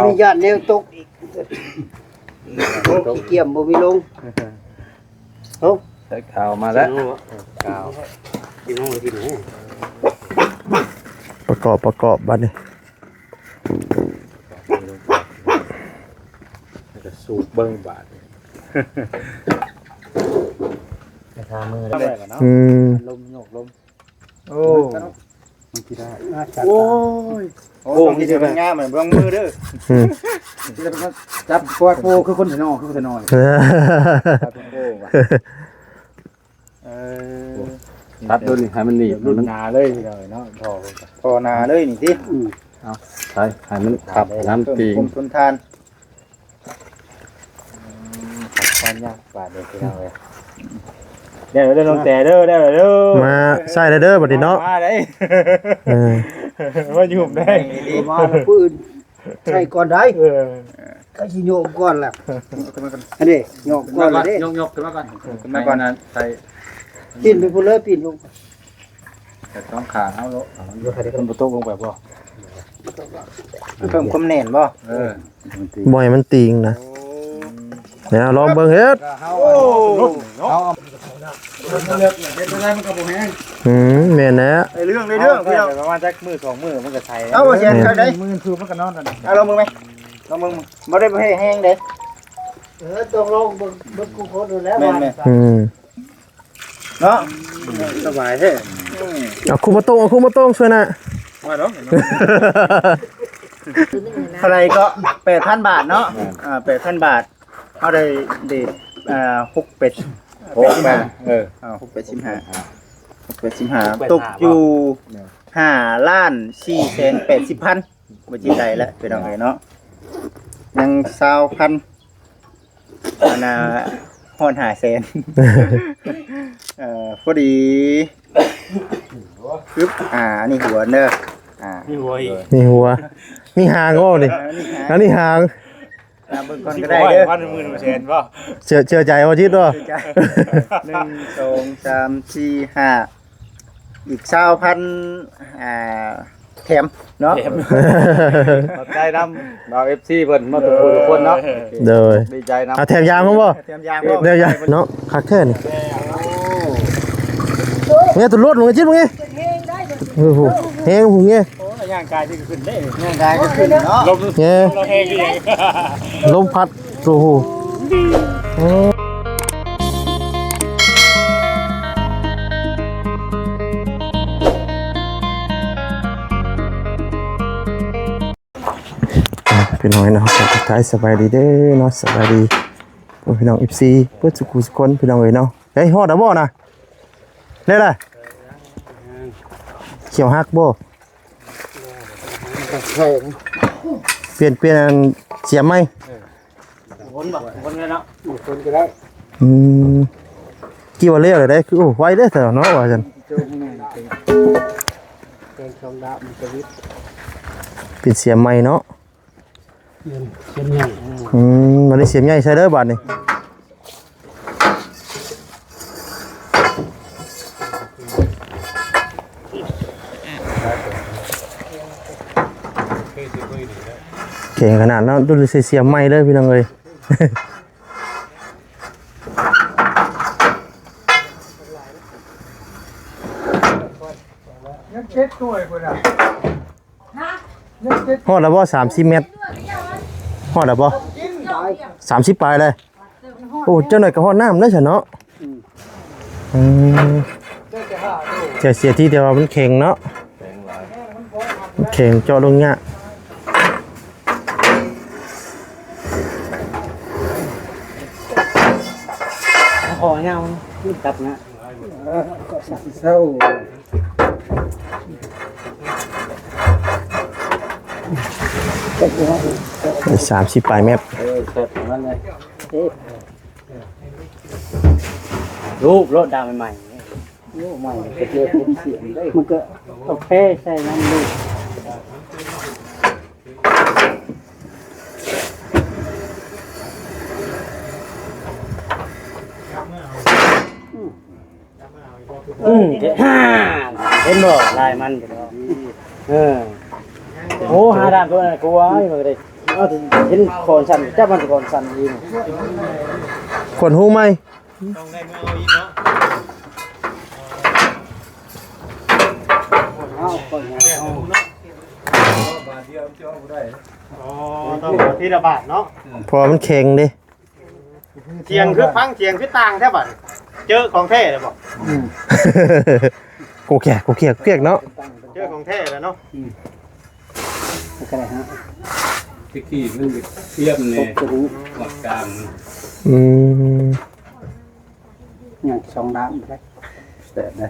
มีญาติแนวตกอีกเกี่ยมบ่มีลงเอ้า ใส่ข่าวมาแล้วข่าว พี่น้องที่ไหน ประกอบบัดนี้ จะสูบเบิ้งบาท ทามือแล้ว อืม ลมโยกลมโอ้มันกี่ได้ โอ้ย โอ้มีแต่งามเหมือนเบื้องมือเด้อ อืม จับปวดโปคือคนถนอคือคนถนอยจับโป้ว่ะตัดดูนี่ให้มันหนีบมันนาเลยเลยเนาะพอนาเลยนี่สิเอาใช่ให้มันขับน้ำตีทนทานขับความยากกว่าเด็กเราเลยเด้อลงแต่เด้อ มาใส่เด้อบัดนี้เนาะ มาได้ เออ มาอยู่ได้ มาแล้วปืนใช่ก่อนได้ก็สิโยกก่อนแหละอันนี้โยกก่อนเลย ยกขึ้นมาก่อนขึ้นมาก่อนนะใส่ ปีนไปพุ่นเลยปีนลง แต่ต้องขาเอาโลมันประตูลงแบบบ่เพิ่มความแน่นบ่บ่ให้มันติงนะเดี๋ยวลองเบิ่งเฮ็ด โอ้เอาเลือกเฮ็ดได้มันก็บ่แห้ง แม่นแหละ ไอ้เรื่องพี่น้องประมาณจักมือ2มือมันก็ใส่เอาเสียนใครได้มือคือมันก็นอนนั่นเอาลองมึงมั้ยลองมึงบ่ได้ให้แห้งเด้ ต้องลงเบิ่งกูโคตรดูแล้ว แม่นเนาะสบายแท้ เอาคุมาตรงช่วยนะ ว่าเนาะเท่าไหร่ก็ 8,000 บาทเนาะ8,000 บาทเฮาได้6เป็ด6มา6เป็ด15ตกอยู่5,480,000บ่จิได้แล้วพี่น้องเอ้ยเนาะยัง20,000อันน่ะฮอด500,000พอดีปึ๊บนี่หัวเด้อนี่หัวอีก นี่หัวมีหางบ่นี่แล้วนี่หาง เบิ่งก่อนก็ได้เด้อ1,000,000บ่เชื่อใจว่าจิตบ่ 1 2 3 4 5อีก20,000แถมเนาะขอบใจนำเรา FC เพิ่นมาทุกคนเนาะ เด้อ ดีใจนำ เอาแถมยางมั้งบ่ แถมยาง เดี๋ยวยางเนาะคักแท้นี่เนี่ยตุลดมึงจิตมึงไงโอ้โหเฮงหูเงี้ย ย่างกายที่ขึ้นได้ย่างกายก็ขึ้นเนาะลม เงี้ย เราแห้งอีก ลมพัดโอ้โหพี่น้องเนาะสุดท้ายสบายดีเด้อเนาะสบายดีพี่น้อง FC เพื่อสุขุสุคนพี่น้องเอ้ยเนาะเฮ้ยฮอดอ่ะบ่น่ะได้ล่ะเขียวฮักบ่เปลี่ยนเสียไหมวนเลยเนาะ คนก็ได้ กี่วันเลี้ยวเลยได้คือโอ้ไวเด้อแต่เนาะว่าจัง เป็นชมดาบมันจะวิทย์ เปลี่ยนเสียไหมเนาะ เช่นใหญ่ มันได้เสียใหญ่ใช่เด้อบาดนี่เก่งขนาดนั้นดูเสียไหมเลยพี่น้องเอ้ยฮอดแล้วบ่30 เมตรฮอดแล้วบ่30 ปลายเลยโอ้เจ้าหน่อยก็ฮอดน้ำได้ซะเนาะเสียที่เดียวมันแข็งเนาะแข็งเจาะลงเงี้ยขอเงาขึ้นตับนะก็สั่งเศร้า30 ปลายเมตรรูปรถดาวใหม่ๆรูปใหม่ก็เจอเป็นเสียงได้มันก็โอเคใช่นั่นลูกเห็นบ่ลายมันโอ้หาด้านตัวนั้นกูว่าอยู่เลย เอาเห็นคอนสั่นจับมันคอนสั่นดี ขนหูไหม ต้องได้มาเอาอีกเนาะ เอาก่อนเอา อ๋อต้องที่ระบาดเนาะ พอมันแข็งดิ เสียงคือฟังเสียงคือต่างแท้บัดเจอของแท้เลยบ่ กูแขกกูเขียกเพียกเนาะ เจอของแท้แล้วเนาะ ก็ได้ฮะ ตะกี้มันเทียบใน จะรู้ หลักการ อืม อย่างสองน้ำได้แต่ได้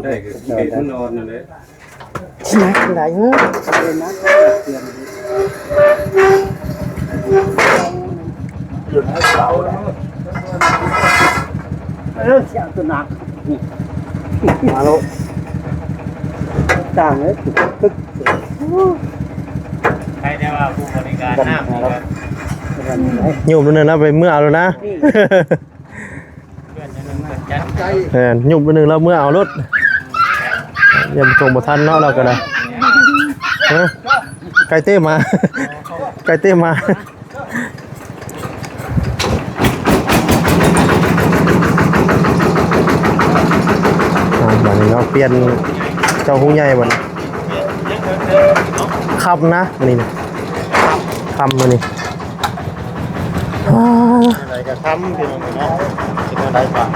ได้ก็เกตมันนอนนั่นแหละ ที่ไหนที่ไหนเฮ้ยเป็นนักเตือนอยู่ในเสาเรื่องเสียงตัวหนักมาแล้วต่างเลยตึก ใครได้ว่าผู้บริการน้ำนี่ครับ โยมตัวนึงนะไปเมื่อเอาแล้วนะ เพื่อนจะนึงเปิดจัดใจ โยมตัวนึงแล้วเมื่อเอารถยังส่งบ่ทันเนาะเราก็ได้ฮะไก่เต้มา ไก่เต้มาบัดนี้เนาะเปลี่ยนเจ้าหูใหญ่บัดนี้คำนะนี่นะคำมานี่ อะไรก็ทำพี่น้องเนาะเป็นอะไรบ้าง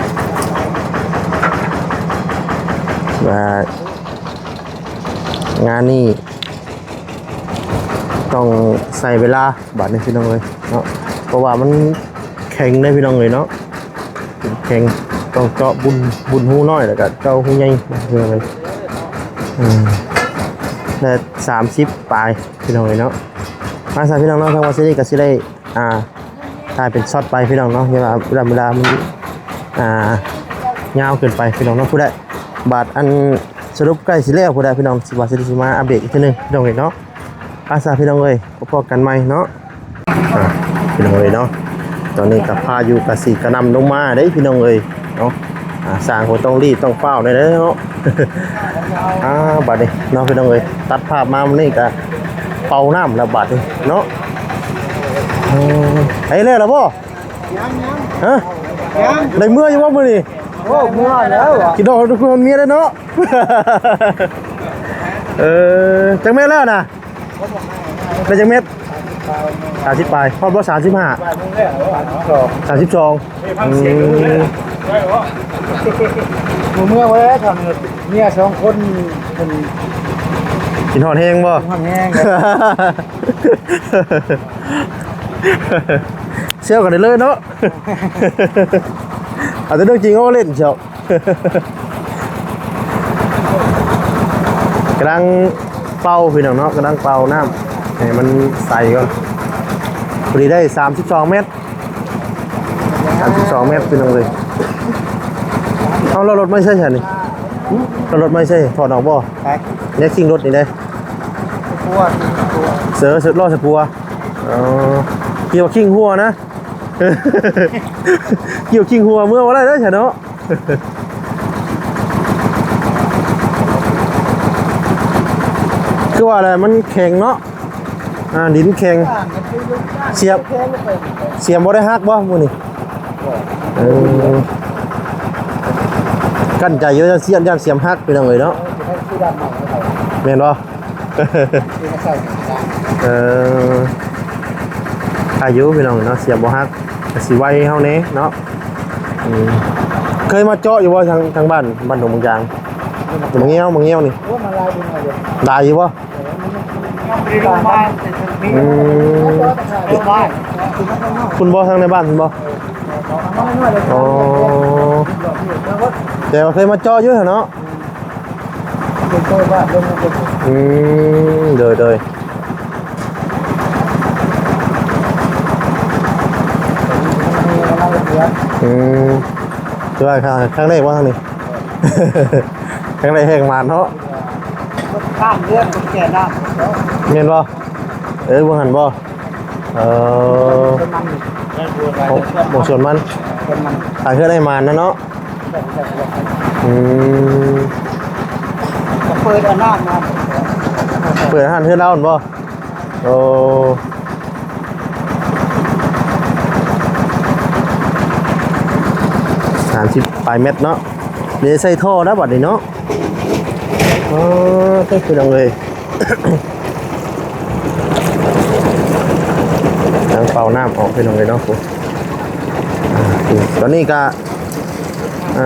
ว่างานนี้ต้องใส่เวลาบัดนี้พี่น้องเลยเนาะเพราะว่ามันแข็งได้พี่น้องเลยเนาะแข็งต้องเจาะบุญหูน้อยแล้วก็เจาะหูใหญ่พี่น้องเลยแต่30ปลายพี่น้องเลยเนาะมาสามพี่น้องเนาะทางวัดนี้ก็สิได้ถ่ายเป็นช็อตไปพี่น้องเนาะเวลามันยาวเกินไปพี่น้องเนาะผู้ใดบาทอันสรุปใกล้สิแล้วผู้ใดพี่น้องสิว่าสิมาอัปเดตอีกทีนึงพี่น้องเอ้ยเนาะอาสาพี่น้องเอ้ยพบกันใหม่เนาะพี่น้องเอ้ยเนาะตอนนี้กับพายุกระสีกระนำลงมาเด้พี่น้องเอ้ยเนาะสร้างคนต้องรีบต้องเฝ้าได้เนาะบาดนี้เนาะพี่น้องเอ้ยตัดภาพมามันนี่ก็เป่าน้ำแล้วบาดนี้เนาะไอ้เล่ล่ะบ่ฮะได้เมื่ออยู่บ่มื้อนี้ โอ้เมื่อแล้วอ่ะ กินดอกทุกคนเมียแล้วเนาะ จังเม็ดแล้วนะเป็นจังเม็ด30ปลายพอดบ่35 32เมื่อไว้ทำเนี่ยสองคนเป็น กินหอนแห้งบ่ ทำแห้ง เชี่ยวกันได้เลยเนาะ อาจจะเรื่องจริงเขาเล่นเชียว กำลังเป่าพี่น้องเนาะกำลังเป่าน้ำให้มันใส่ก่อนพอดีได้32 เมตร32 เมตรพี่น้องเลยเอาเรารถไม่ใช่ฉันนี่เรารถไม่ใช่ถอดออกบ่เนี่ยคิงรถนี่ได้เสือรอดสะพัวเกี่ยวคิงหัวนะ เกี่ยวคิงหัวเมื่อวันไรได้ฉันเนาะ คือว่าอะไรมันแข็งเนาะดินแข็งเสียบบ่ได้ฮักบ่มื้อนี้กั้นใจเยอะเสียมฮักไปจังเลยเนาะแม่นบ่ อายุพี่น้องเนาะเสียบบ่ฮักสิไว้เฮาแน่เนาะเคยมาเจาะอยู่บ่ทางบ้านดงบางยางบางเงี้ยวนี่ได้อยู่บ่คุณบ่ทางในบ้านคุณบ่อ๋อแต่ว่าเคยมาเจาะอยู่เนาะเดยคือว่าครั้งแรกว่าทางนี้ ครั้งแรกแหกมาเนาะ ข้ามเรื่องแก่น้ำ เมียนบ่บ่หันบ่บ่ส่วนมันขายเพื่อได้มานะเนาะเปิดอันน้ำมา เปิดอาหารเพื่อเล่าบ่โอ้ 10ปลายเม็ดเนาะเดี๋ยวใส่ท่อแล้วบัดนี้เนาะอ๋อก็คือเอาเลยทางเป่าน้ำออกไปลงเลยเนาะผมตอนนี้ก็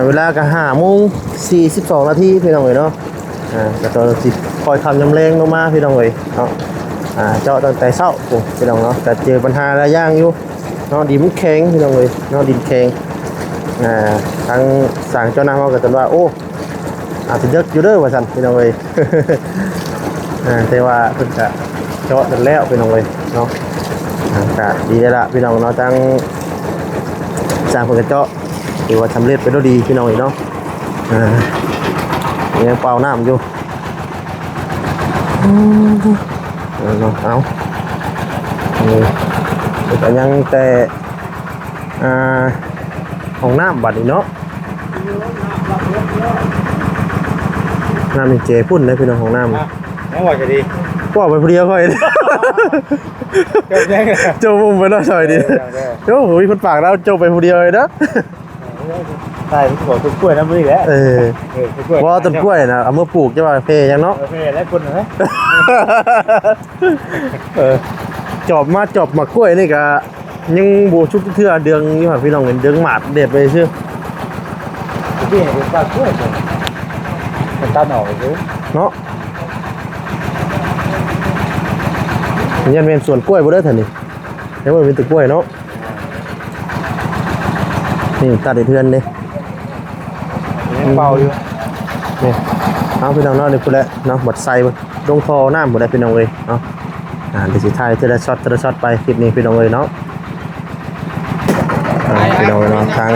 เวลาก็5:42 นาทีพี่น้องเลยเนาะก็ตอนสิคอยทำยำแรงลงมาพี่น้องเลยเนาะเจาะตั้งแต่เช้าผมพี่น้องเนาะแต่เจอปัญหาหลายอย่างอยู่เนาะดินมันแข็งพี่น้องเลยเนาะดินแข็งทางสั่งเจ้าหน้าเขาก็จะว่าโอ้อาจจะเยอะอยู่เด้อว่าซั่นพี่น้องเลย แต่ว่าเพิ่นก็เจาะกันแล้วพี่น้องเลยเนาะก็ดีแล้วล่ะพี่น้องเนาะทั้งสร้างเพิ่นก็เจาะถือว่าสำเร็จไปด้วยดีพี่น้องเนาะยังเป่าน้ำอยู่เนาะเอาแต่ยังแต่ห้องน้ำบัดนี้เนาะน้ำมีเจพุ่นเลยพี่น้องห้องน้ำ น้องว่าจะดี ว่าไปผู้เดียวค่อยโจมุมไปแล้วซอยดีโอ้โหคนปากแล้วโจไปผู้เดียวเลยนะ ใช่ผมต้นกล้วยน้ำมือแล้ว ว่าต้นกล้วยนะเอามาปลูกจะว่าเพยังเนาะ เพแล้วคนไหม จอบมากล้วยนี่ก็ยังบูชุบเทื่อเดืองอยู่ค่ะพี่น้องเห็นเดืองหมาดเด็ดไปชื่อ พี่เห็นเป็นปลากล้วยมันตาหน่อเลย เนาะยันเป็นสวนกล้วยบ่ได้ท่านนี่แล้วมันเป็นต้นกล้วยเนาะนี่ตัดได้เทือนเด้ เบาอยู่ นี่เอาพี่น้องเนาะนี่พุ่นแหละเนาะหมดใส่ลงคอน้ำบ่ได้พี่น้องเอ้ยเนาะเดี๋ยวสิถ่ายเทละช็อตไปคลิปนี้พี่น้องเอ้ยเนาะพี่น้องเนาะทาง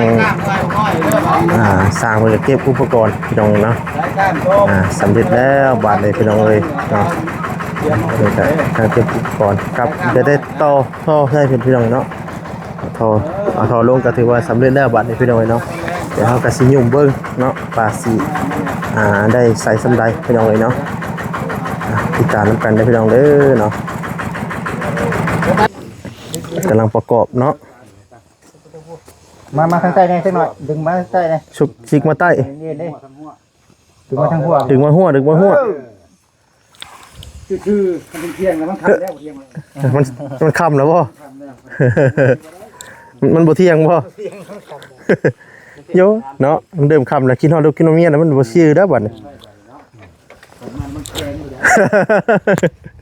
สร้างเพื่อเก็บอุปกรณ์พี่น้องเนาะสำเร็จแล้วบาทเลยพี่น้องเลยเนาะเดี๋ยวจะทางเก็บอุปกรณ์ครับจะได้ท่อให้พี่น้องเนาะท่อลงก็ถือว่าสำเร็จแล้วบาทเลยพี่น้องเนาะเดี๋ยวเขากระสิยุ่มเบิ้งเนาะปลาสีได้ใส่สำไดพี่น้องเลยเนาะติดตามน้ำกันได้พี่น้องเด้อเนาะกำลังประกอบเนาะมาทางใต้นี่สักหน่อยดึงมาทางใต้นี่ ชุกชิกมาใต้ นี่ดึงมาทางหัว ดึงมาหัวคือมันเป็นเที่ยงแล้วมันคันแล้วเที่ยงเลย มันคำแล้วบ่ มันบ่เที่ยงบ่โยเนาะมันเดิมคำแล้วกินฮอดกินเมียแล้วมันบ่ชื่อแล้วบัดนี้ มันแข็งอยู่แล้ว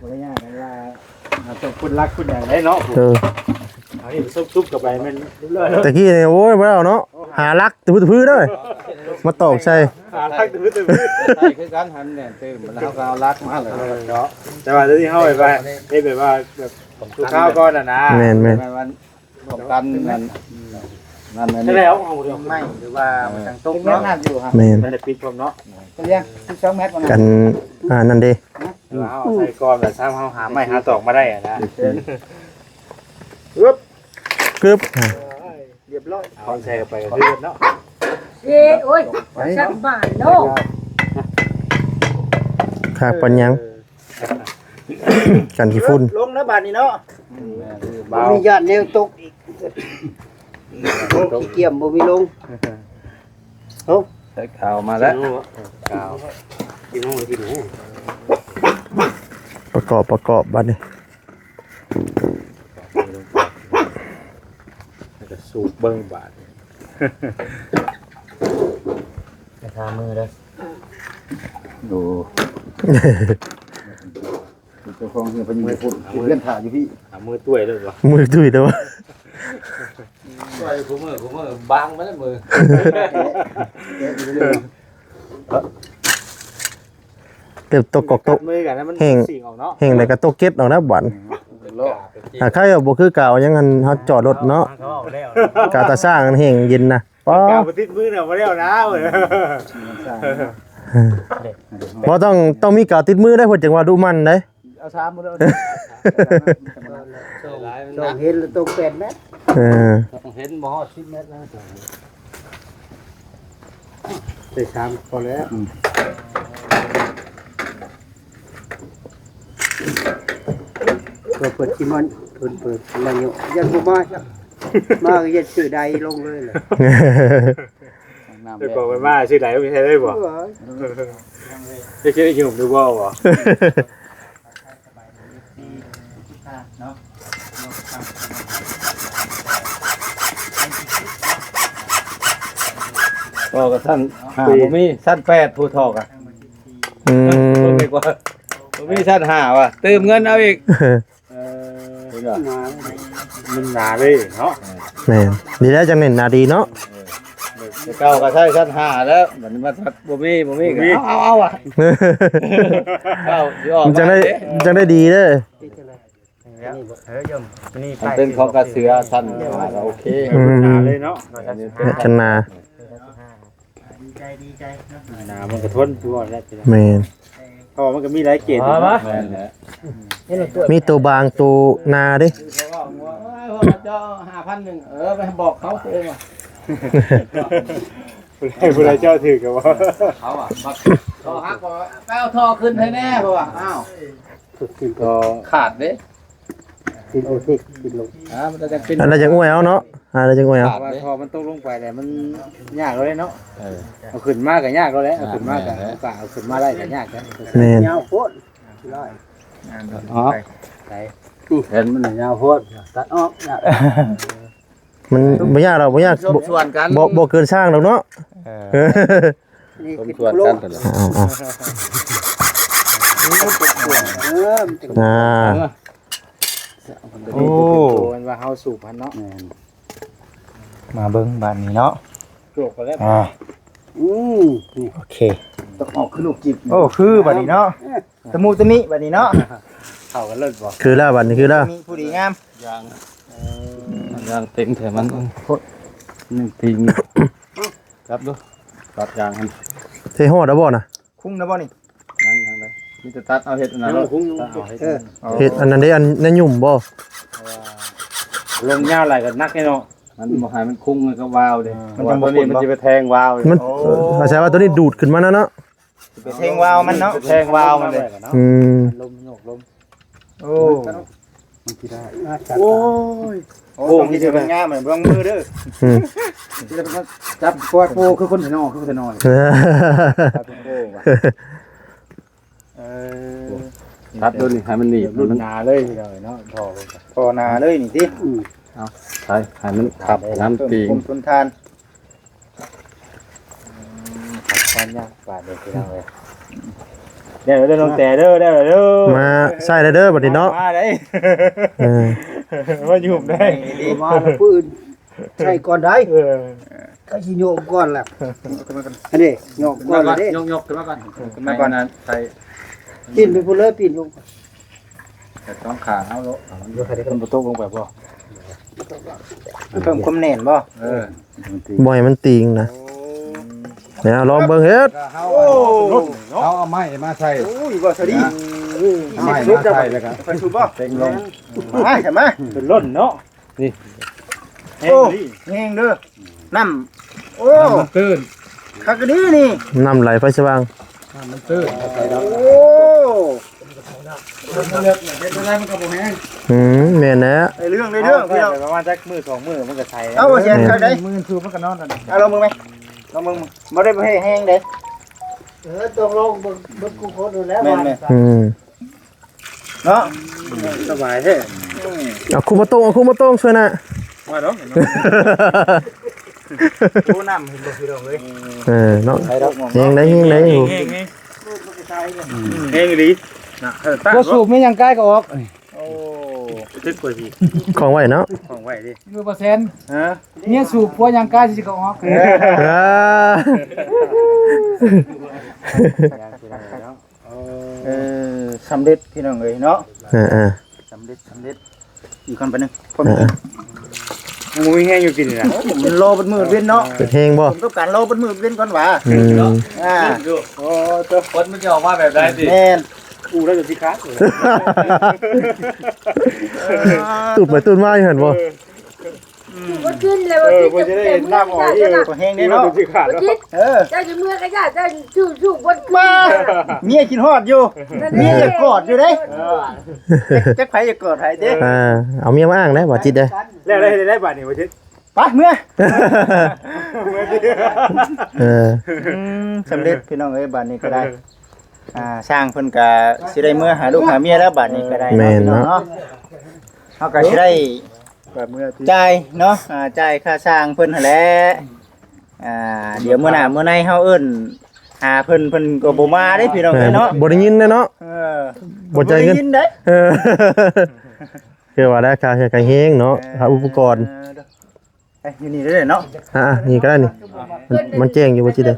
บ่ยากเลยว่าต้องคุณรักคุณใหญ่ได้เนาะอันนี้ซุบกับไปมันเรื่อย ตะกี้นี่โอ้ยบ่เอาเนาะหารักตื้อๆเด้อมาตอกใส่ ๆรักตื้อใช่คือการหันเนี่ยตื่นมันแล้วก็เอารักมาเลยเนาะแต่ว่าที่เฮาไปได้แบบว่าแบบทุกข้าวก่อนน่ะนะมันของกันนั่นนี่แล้วเอาเรื่องไม่หรือว่ามันจังตกเนาะอยู่ฮะไม่ได้ปิดผมเนาะก็เรียก12เมตรกันนั่นเด้ เอาใส่ก่อนแบบซ้ำเฮาหาไม้หาตอกมาได้อ่ะนะกึบ เรียบร้อยเอาใส่ไปก็คือเนาะ โอ้ยสักบาทโล คากปัญญังกันขี้ฝุ่น ลงนะบาดนี้เนาะ มีญาติแนวตกอีกตกเกี่ยมบ่มีลงเอ้า ใส่ข่าวมาแล้วข่าว ประกอบบัดนี้ จะสูบเบิ้งบาดจะทามือเลยดูเจ้าของเฮียพญิงพูดเลื่อนถ่าอยู่พี่หามือตุ้ยเลยเหรอ มือตุ้ยเด้อวะ ตุ้ยผมมือบางมาแล้วมือ เต็มตกกอกตก มือกันนะมันสิ่งออกเนาะ แห่งใดก็ตกเก็ตออกนะบัดถ้าใครบ่คือกาวยังหันเฮาจอดรถเนาะกาตาสร้างแห่งเย็นนะป๊อก าวติดมือเนี่ยมาแล้วนะเว้ย บ่ต้องมีกาวติดมือได้เพิ่นจังว่าดูมันได้ เอาซ้ำมาแล้ว ต้องเห็นแล้วตก8เมตร เห็นบ่ฮอด10 เมตรนะได้ซ้ำพอแล้ว เปิดที่มันเปิดอะไรอยู่ยังบ่มาครับมาก็จะซื้อใดลงเลยแหละ จะบอกไปมาชื่อไหนไม่ใช่ได้บ่จะคิดได้ยินผมดูบ่บ่ก็กับท่านผมมีสั้น8ผู้ทอกอ่ะผมดีกว่าผมมีสั้น5ว่ะเติมเงินเอาอีกมันหนาเลยเนาะ แม่นดีแล้วจังเน้นหน้าดีเนาะ เก่าก็ใช่ชั้น5แล้วมันมาทัดบ่มีเอาอ่ะเอาสิออก จังได้ดีเด้อ มันเป็นของกระเสือชั้นโอเคหนาเลยเนาะ กันนา หนามันก็ทนตัวแล้ว แม่น พอมันก็มีหลายเกรดมีตัวบางตัวนาเด้ เจ้า5,000นึงไปบอกเขาเองว่ะผู้ใดเจ้าถือกับว่าเขาอ่ะก็ฮักบ่ไปเอาท่อขึ้นให้แน่เพราะว่าอ้าวก็ขาดเด้กินโอเคกินลงมันจะเป็น อะไรจังอวยเอาเนาะอะไรจังอวยเอา ขาดว่าท่อมันตกลงไปแหละมันยากเลยเนาะเอาขึ้นมาก็ยากแล้วแหละเอาขึ้นมาก็เอาขึ้นมาได้ก็ยากแล้ว แม่น ยาวโพดร้อย อ๋อ เห็นมันยาวโพดตัดออก มันบ่ยากหรอกบ่ยาก ส่วนกัน บ่เกินสร้างหรอกเนาะ นี่ ผม คือ ส่วน โล กัน ก ตลอด อ่า โอ้มันว่าเฮาสูบพันเนาะมาเบิ่งบ้านนี้เนาะโจกไปแล้วนี่ โอเคต้องออกคือลูกจิบโอ้คือบ้านนี้เนาะตะมูตะมิบ้านนี้เนาะเข้ากันเลิศบ่ คือแล้วบัดนี้คือแล้ว มีผู้ดีงามยางเต็มแถมมันโคตรนึงทีมครับดูตัดยางมัน เทฮอดแล้วบ่น่ะ คุ้งนะบ่นี่นั่งเลยมีแต่ตัดเอาเฮ็ดอันนั้นเนาะคุ้งเฮ็ดอันนั้นได้อันนั้นยุ่มบ่ ลงยาวไหลกันนักแน่เนาะมันบ่ให้มันคุ้งมันก็วาวเด้มันจังบ่นี่มันสิไปแทงวาว มันอาศัยว่าตัวนี้ดูดขึ้นมาแล้วเนาะ ไปแทงวาวมันเนาะแทงวาวมันเลย ลมโยกลม โอ้ มันสิได้ โอ้ยโอ้ที่จะเป็นงามเหมือนเบื้องมือเด้อที่จะเป็นจับปวดโปคือคนที่นอนคือคนที่นอนจับโป้ตัดดูนี่ให้มันหนีบมันนาเลยเนาะพอนาเลยนี่สิเอาใช่ให้มันขับน้ำตีนต้นทานขับทานยากกว่าเด็กที่เราเลยเด้อน้องแต่เด้อมาใส่เด้อบัดนี้เนาะ มาได้มาอยู่ได้ มาแล้วปืนใช่ก่อนได้ก็สิโยกก่อนแหละอันนี้โยกก่อนเลย ยกขึ้นมาก่อนขึ้นมาก่อนนะใส่ ปีนไปพุ่นเลยปีนลง แต่ต้องขาเอาโลยกให้ได้คนประตูลงไปบ่เพิ่มความแน่นบ่บ่ให้มันติงนะเดี๋ยวลองเบิ่งเฮ็ด เอาไม้มาใส่โอ้ยบ่สวัสดีไม้มาใส่แล้วครับไปชูบ่เต็งลงมาใช่มั้ยเป็นล้นเนาะนี่แห้งเด้อน้ำโอ้น้ำตื้นคักดีนี่ น้ำไหลไฟสว่าง มันตื้นโอ้มันเลือกเป็นอะไรมันก็บ่แห้ง แม่นแหละ ไอ้เรื่องพี่น้องประมาณจักมือ2มื้อมันก็ใส่เอาบ่เสียคักได้มือชูมันก็นอนเอาลงมือมั้ยลงมือบ่ได้บ่ให้แห้งเด้ ตกลงเบิ่งกูโคตรดูแล้วว่า เนาะสบายแท้ เอาคุมาตรงช่วยนะ ว่าดอกโอ้น้ำเห็นบ่พี่น้องเอ้ย เนาะ ใส่ดอก เฮงได้อยู่ แห้งดีน่ะบ่สูบไม่ยังใกล้ก็ออกโอ้ตึกกว่าสิ ของไว้เนาะ ของไว้ดิ 1%ฮะเนี่ยสูบพวยังกล้าสิก็ออก สำเร็จพี่น้องเอ้ยเนาะสำเร็จอีกคนไปนึงคนงูแห้งอยู่กินนี่นะมันรอเป็นมือเว้นเนาะ เป็นเฮงบ่ ผมต้องการรอเป็นมือเว้นก่อนว่าโอ้ตัว คนมันจะออกมาแบบไรสิ แม่นกูได้อยู่ที่ค้า ตุดไปตุดมาอยู่หั่นบ่ บ่กินเลย บ่จะได้เห็นน้ำออกอีกก็แห้งนี่เนาะ เจ้าจะเมื่อก็ย่าเจ้าชูบน มาเมียกินฮอดอยู่เมียจะกอดอยู่เด้จักไผจะกอดไผเด้ เอาเมียมาอ้างได้บ่จิตเด้ แล้วได้บาดนี่บ่จิต ไปเมื่อ เออ สำเร็จพี่น้องเอ้ยบัดนี้ก็ได้สร้างเพิ่นก็สิได้เมื่อหาลูกหาเมียแล้วบัดนี้ก็ได้ แม่นเนาะ เฮาก็สิได้จ่ายเนาะจ่ายค่าสร้างเพิ่นหั่นแหละเดี๋ยวมื้อหน้ามื้อในเฮาเอิ้นหาเพิ่นก็บ่มาเด้พี่น้อง แม่ เอ้ยเนาะ บ่ได้ยินเลยเนาะ บ่จ่ายเงิน บ่ได้นเด้ เออคือว่าได้ค่าเฮ็ดค่าเฮงเนาะค่าอุปกรณ์ อยู่นี่เด้อเนาะ นี่ก็ได้นี่มันแจ้งอยู่บ่จิเด้อ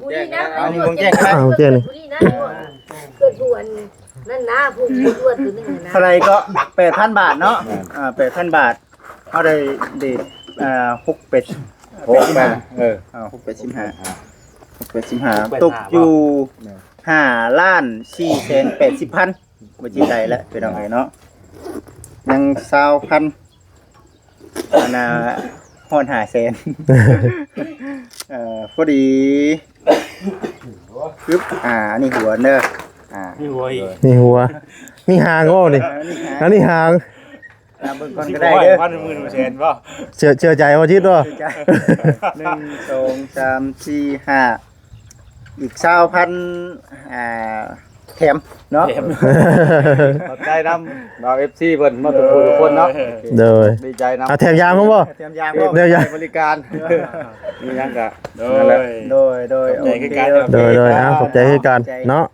อันนี้วงแจ้งก็ได้ มันแจ้งนี่ เกิดด่วนนั่นนะผู้ด่วนตัวนึงนะ เท่าไหร่ก็ 8,000 บาทเนาะ8,000 บาทเฮาได้6เป็ด6เป็ด15ตกอยู่5,480,000บ่จิได้แล้วพี่น้องเอ้ยเนาะยัง20,000อันน่ะฮอด500,000พอดีปึ๊บนี่หัวเด้อมีหัวมีหางโอ้นี่อันนี้หาง เบิ่งก่อนก็ได้เด้อ 1,000,000บ่ เชื่อใจว่าจิตบ่ 1 2 3 4 5อีก20,000แถมเนาะ ขอบใจนำเรา FC เพิ่นมาทุกคนเนาะ เด้อ ดีใจนำ แถมยางมั้งบ่ แถมยางบ่ เดี๋ยวยาง บริการมีหยังก็ โดยโอเค โดยขอบใจคือกันเนาะ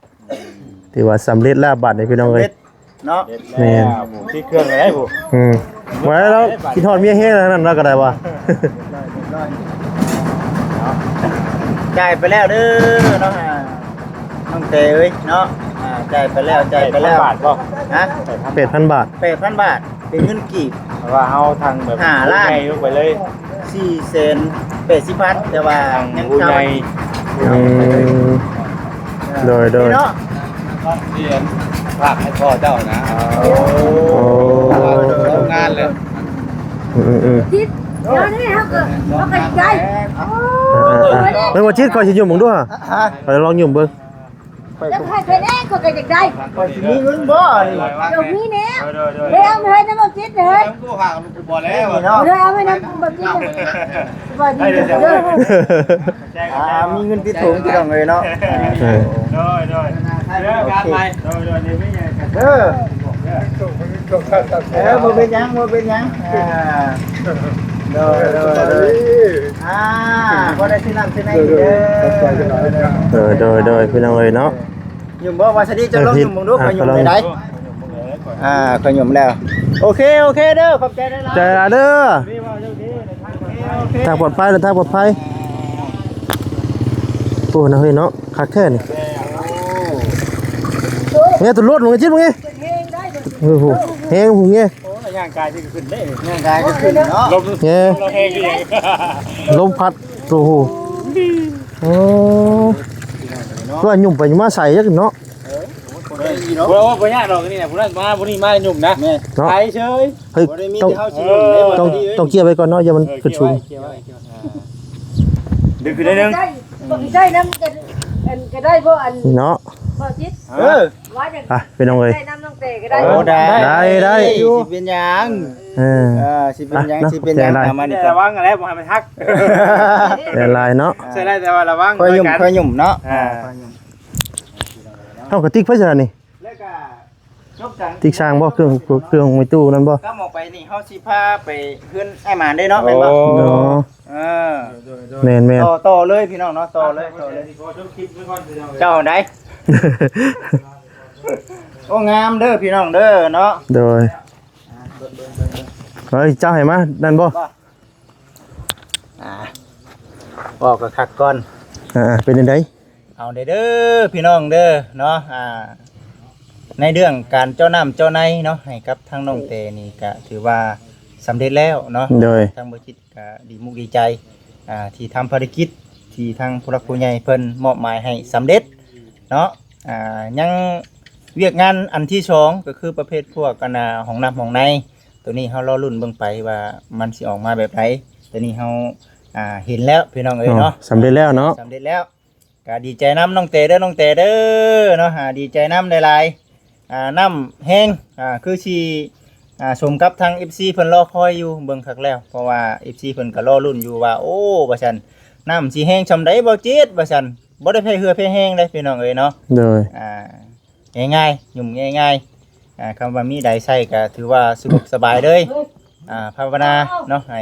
ถือว่าสำเร็จแล้วบัดนี้พี่น้องเอ้ย เนาะ แม่น ที่เครื่องอะไรผู้ ไว้แล้วคิดฮอดเมียเฮ็ดนั่นแล้วก็ได้ว่า จ่ายไปแล้วเด้อเนาะน้องเตเอ้ยเนาะจ่ายไปแล้วบาทบ่ฮะ 8,000 บาท 8,000 บาทเป็นเงินกีบ ว่าเฮาทางแบบ 5 ล้าน ไงยกไปเลย 480,000แต่ว่ายัง ผู้ เข้า ใหญ่ โดย เนาะ เรียนฝากให้พ่อเจ้านะ โอ้ ทำงานเลย จิตย้อนนี่เขาก็ใจ เบิ่งว่าจิตก่อนสิยุ่มมึงด้วยไปลองยุ่มเบิ่ง แล้วใครเป็นเองก็จะได้ ก็สิมีเงินบ่นี่ เดี๋ยวนี้เนี่ยเฮ้ยเอาไปให้น้ำมันจิตเลย กูฝากกูบ่แล้ว เนาะ เดี๋ยวเอาไปน้ำมันจิตสบายดีเด้อ มีเงินติดถุงพี่น้องเอ้ยเนาะ โดยเรื่องการไปโดยนี่ไม่ใหญ่กัน เด้อบ่เป็นหยังบ่ได้สินำสิไหนเด้อ โดยพี่น้องเอ้ยเนาะ ยุ่มบ่ว่าสิดีจะลองยุ่มมึงดูขยุ่มได้ขยุ่มแล้วโอเคเด้อขอบใจได้หลาย ใจละเด้อทางปลอดภัยเด้อทางปลอดภัยโอ้นะเฮ้ยเนาะคักแท้นี่เนี่ยตุลดมึงจิตมึงไงโอ้โหเฮงหูเงี้ย ย่างกายที่ขึ้นได้ ร่างกายก็ขึ้นเนาะ ลม เงี้ย เราเฮงอีก ลมพัดโอ้โหโอ้ว่าหยุ่มไปหยุ่มมาใส่จักเนาะ บ่ว่าบ่ยากดอกนี่น่ะผู้นั้นมาผู้นี้มาหนุ่มนะ เนาะ ไปเฉย เฮ้ย บ่ได้มี ต้อง แต่เฮาสิยุ่มได้บ่ ต้องเกี่ยวไปก่อนเนาะอย่ามันขึ้นสูง ดึงขึ้นได้นึง ได้น้ำก็ได้เพราะอัน นี่เนาะ พอจิต ว่าอย่าง ไปเป็นน้องเอ้ย ได้น้ำน้องเตก็ได้ ได้ สิเป็นหยัง สิเป็นหยังประมาณนี้ ระวังอะไรบ่ให้มันฮัก แต่ลายเนาะ ใช่ได้แต่ว่าระวัง ค่อยยุ่มเนาะ เฮากระติกไฟซะนี่ แล้วก็จบจัง ติ๊กสร้างบ่เครื่องในตู้นั่นบ่ ก็มองไปนี่เฮาสิพาไปเฮือนไอ้หมานได้เนาะแม่นบ่ เนาะแม่น ต่อเลยพี่น้องเนาะต่อเลยเจ้าได้โอ้งามเด้อพี่น้องเด้อเนาะ โดยเฮ้ยเจ้าให้มานั่นบ่ บอกกับคักก่อน เป็นจังได๋ เอาเด้อพี่น้องเด้อเนาะในเรื่องการเจ้าน้ำเจ้าในเนาะให้กับทางน้องเตนี่ก็ถือว่าสำเร็จแล้วเนาะ โดย ทางบริษัทก็ดีมุกดีใจที่ทำภารกิจที่ทางผู้หลักผู้ใหญ่เพิ่นมอบหมายให้สำเร็จเนาะยังเวียกงานอันที่สองก็คือประเภทพวกกันห้องน้ำห้องในตัวนี้เฮารอลุ้นเบิ่งไปว่ามันสิออกมาแบบไหนตัวนี้เฮาเห็นแล้วพี่น้องเอ้ยเนาะ สำเร็จแล้วเนาะ สำเร็จแล้วก็ดีใจน้ำน้องเตเด้อน้องเตเด้อเนาะดีใจน้ำหลายๆน้ำแห้งคือสิ ชมกับทาง FC เพิ่นรอคอยอยู่เบิ่งคักแล้วเพราะว่า FC เพิ่นก็รอลุ้นอยู่ว่าโอ้ว่าซั่นน้ำสิแห้งซำใดบ่จิตว่าซั่นบ่ได้แพ้เหือแพ้แห้งเด้พี่น้องเอ้ยเนาะ โดย ง่ายๆยุ่มง่ายๆคำว่ามีใดใช้ก็ถือว่าสะดวกสบายเลยภาวนาเนาะให้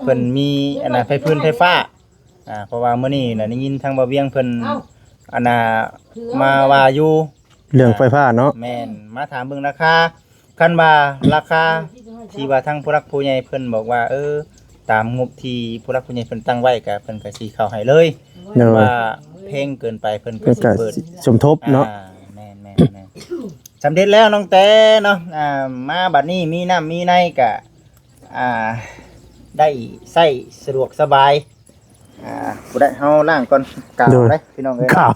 เพิ่นมีอันน่ะไฟพื้นไฟฟ้าเพราะว่ามื้อนี้น่ะได้ยินทางบ่าวเวียงเพิ่นอันน่ะมาว่าอยู่ เรื่องไฟฟ้าเนาะ แม่นมาถามเบิ่งราคาคันว่าราคาที่ว่าทางผู้รักผู้ใหญ่เพิ่นบอกว่าตามงบที่ผู้รักผู้ใหญ่เพิ่นตั้งไว้ก็เพิ่นก็สิเข้าให้เลย โดย ว่าเพลงเกินไปเพิ่นก็ เพิ่น สิ ก็ เปิด สมทบเนาะ แม่นสำเร็จแล้วน้องแต่เนาะมาบัดนี้มีน้ำมีในก็ได้ใช้สะดวกสบายผู้ได้เฮาล้างก่อนกาวได้พี่น้องเอ้ย ข่าว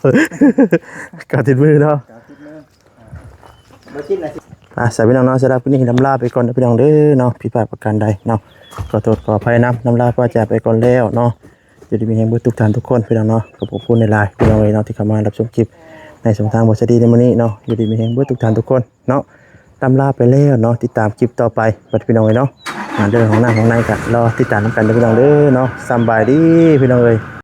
กาวติดมือเนาะ กาวติดมือบ่ชิดนะ สายพี่น้องเนาะสำหรับวันนี้นำลาไปก่อนนะพี่น้องเด้อเนาะผิดพลาดประการใดเนาะขอโทษขออภัยนำลาก็จะไปก่อนแล้วเนาะจะได้มีแห่งบุญทุกท่านทุกคนพี่น้องเนาะขอบคุณในไลน์พี่น้องเนาะที่เข้ามารับชมคลิปในช่องทางบทสดีในมื้อนี้เนาะอยู่ดีมีแห่งบุญทุกท่านทุกคนเนาะนำลาไปแล้วเนาะติดตามคลิปต่อไปบัดพี่น้องเนาะเรื่องของหน้าของในก็รอติดตามกันเด้อพี่น้องเด้อเนาะสำบายดีพี่น้องเอ้ย